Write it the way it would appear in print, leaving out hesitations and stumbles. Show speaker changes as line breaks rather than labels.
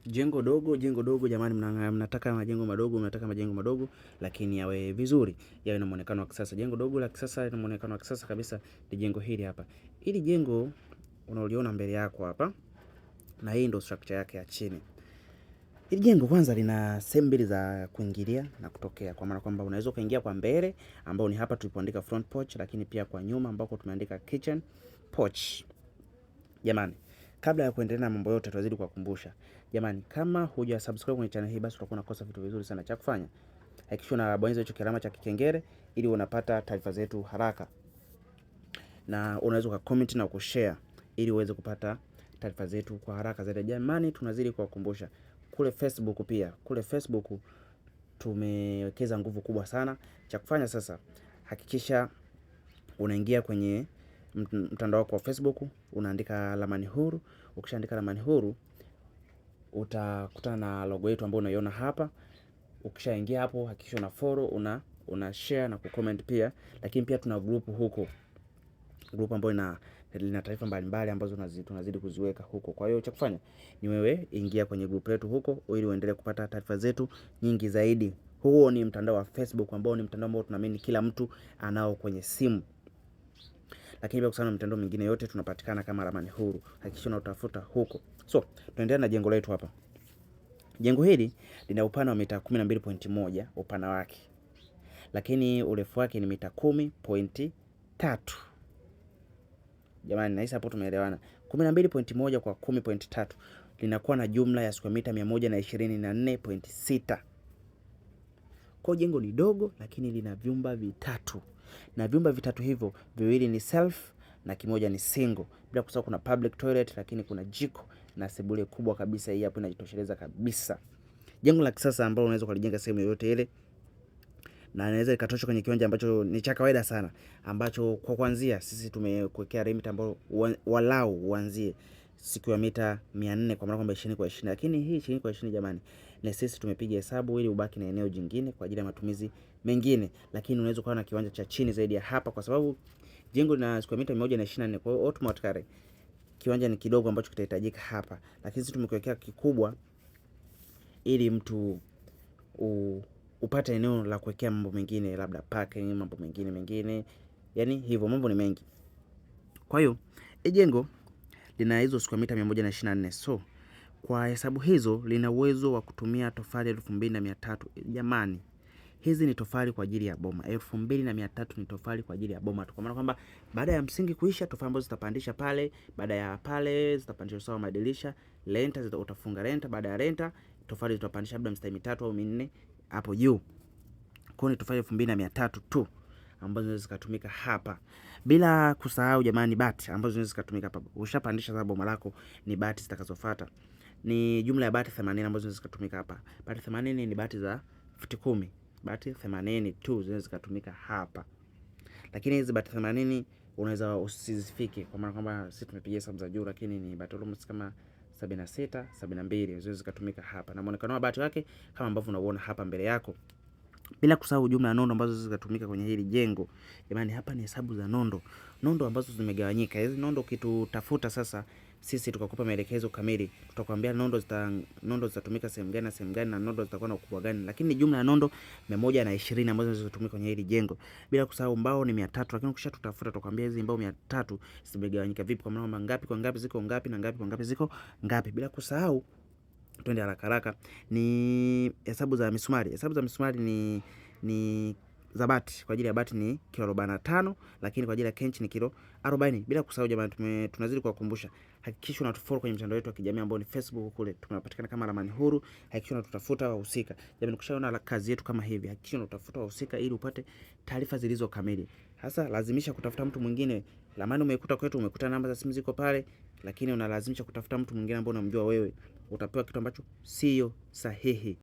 Jengo dogo jamani, mnataka majengo madogo, lakini yawe vizuri, yawe na muonekano wa kisasa. Jengo dogo la kisasa na muonekano wa kisasa kabisa ni jengo hili hapa. Hili jengo unaliona mbele yako hapa, na hii ndio structure yake ya chini. Hili jengo kwanza lina sehemu mbili za kuingilia na kutokea, kwa maana kwamba unaweza kuingia kwa mbele ambao ni hapa tulipoandika front porch, lakini pia kwa nyuma ambako tumeandika kitchen porch. Jamani, kabla ya kuendelea na mambo yote tutazidi kuwakumbusha. Jamani, kama huja subscribe kwenye channel hii basi utakuwa unakosa vitu vizuri sana. Cha kufanya, hakikisha unabonyeza hicho kialama cha kikengele ili unapata taarifa zetu haraka. Na unaweza kucomment na kushare ili uweze kupata taarifa zetu kwa haraka zaidi. Jamani, tunazidi kuwakumbusha. Kule Facebook pia, kule Facebook tumewekeza nguvu kubwa sana. Cha kufanya sasa, hakikisha unaingia kwenye mtandao wako wa Facebook, unaandika Ramani Huru. Ukishaandika Ramani Huru utakutana na logo yetu ambayo unaiona hapa. Ukishaingia hapo, hakikisha una follow, una share na kucomment pia. Lakini pia tuna group huko, group ambayo lina taarifa mbalimbali ambazo tunazidi kuziweka huko. Kwa hiyo cha kufanya ni wewe ingia kwenye group letu huko ili uendelee kupata taarifa zetu nyingi zaidi. Huo ni mtandao wa Facebook ambao ni mtandao ambao tunaamini kila mtu anao kwenye simu. Lakini pia kusana mitandao mingine yote tunapatikana kama Ramani Huru. Hakikisha unatafuta huko. So, tunaendelea na jengo letu hapa. Jengo hili lina upana wa mita 12.1 upana wake. Lakini urefu wake ni mita 10.3. Jamani, nahisi hapo tumeelewana. 12.1 kwa 10.3 linakuwa na jumla ya square mita 124.6. Kwa jengo ni dogo lakini lina vyumba vitatu. Na vyumba vitatu hivyo, viwili ni self na kimoja ni single. Bila kusahau kuna public toilet, lakini kuna jiko na sebule kubwa kabisa. Hii hapo inajitosheleza kabisa. Jengo la kisasa ambalo unaweza kulijenga sehemu yoyote ile, na inaweza ikatosha kwenye kiwanja ambacho ni cha kawaida sana, ambacho kwa kuanzia sisi tumekuwekea limit ambayo walau uanzie siku ya mita 400, kwa maana kwamba 20 kwa 20. Lakini hii 20 kwa 20 jamani, na sisi tumepiga hesabu ili ubaki na eneo jingine kwa ajili ya matumizi mengine. Lakini unaweza kuwa na kiwanja cha chini zaidi ya hapa, kwa sababu jengo lina square mita 124. Kwa hiyo automatically kiwanja ni kidogo ambacho kitahitajika hapa, lakini sisi tumekuwekea kikubwa ili mtu upate eneo la kuwekea mambo mengine, labda parking, mambo mengine. Yaani hivyo mambo ni mengi. Kwa hiyo jengo lina hizo square mita 124. So kwa hesabu hizo lina uwezo wa kutumia tofali 2300. Jamani, hizi ni tofali kwa ajili ya boma. 2300 ni tofali kwa ajili ya boma tu. Kwa maana kwamba baada ya msingi kuisha, tofali ambazo zitapandisha pale, baada ya pale zitapandisha sawa madirisha, renta utafunga renta, baada ya renta tofali zitapandisha labda mstari 3 au 4 hapo juu. Kwa ni tofali 2300 tu ambazo zinaweza zikatumika hapa. Bila kusahau jamani, bati ambazo zinaweza zikatumika hapa. Ushapandisha za boma lako, ni bati zitakazofuata. Ni jumla ya bati 80 ambazo zinaweza zikatumika hapa. Bati 80 ni bati za futi 10. Bati 80 tu zinaweza zikatumika hapa. Lakini hizi bati 80 unaweza usizifike, kwa maana kwamba sisi tumepigia hesabu za juu, lakini ni bati almost kama 76, 72 zinaweza zikatumika hapa. Na muonekano wa bati wake kama ambavyo unaona hapa mbele yako. Bila kusahau jumla ya nondo ambazo zitatumika kwenye hili jengo. Jamani, hapa ni hesabu za nondo. Nondo ambazo zimegawanyika. Hizi nondo ukitafuta sasa, sisi tukakupa maelekezo kamili, tutakwambia nondo zitatumika sehemu gani na sehemu gani, na nondo zitakuwa na ukubwa gani. Lakini ni jumla ya nondo 120 ambazo zitatumika kwenye hili jengo. Bila kusahau mbao ni 300, lakini ukishatutafuta tutakwambia hizi mbao 300 zimegawanyika vipi, kwa maana ngapi kwa ngapi ziko ngapi na ngapi kwa ngapi ziko ngapi. Bila kusahau, twende haraka, ni hesabu za misumari. Hesabu za misumari ni za bati. Kwa ajili ya bati ni kilo 45, lakini kwa ajili ya kenchi ni kilo 40. Bila kusahau jamani, tunazidi kuwakumbusha, hakikisha unatufollow kwenye mtandao wetu wa kijamii ambao ni Facebook. Kule tunapatikana kama Ramani Huru. Hakikisha unatutafuta wahusika. Jamani, ukishaona kazi yetu kama hivi, hakikisha unatafuta wahusika ili upate taarifa zilizo kamili. Sasa lazimisha kutafuta mtu mwingine. Ramani umekuta kwetu, umekuta namba za simu ziko pale, lakini unalazimisha kutafuta mtu mwingine ambaye unamjua wewe, utapewa kitu ambacho sio sahihi.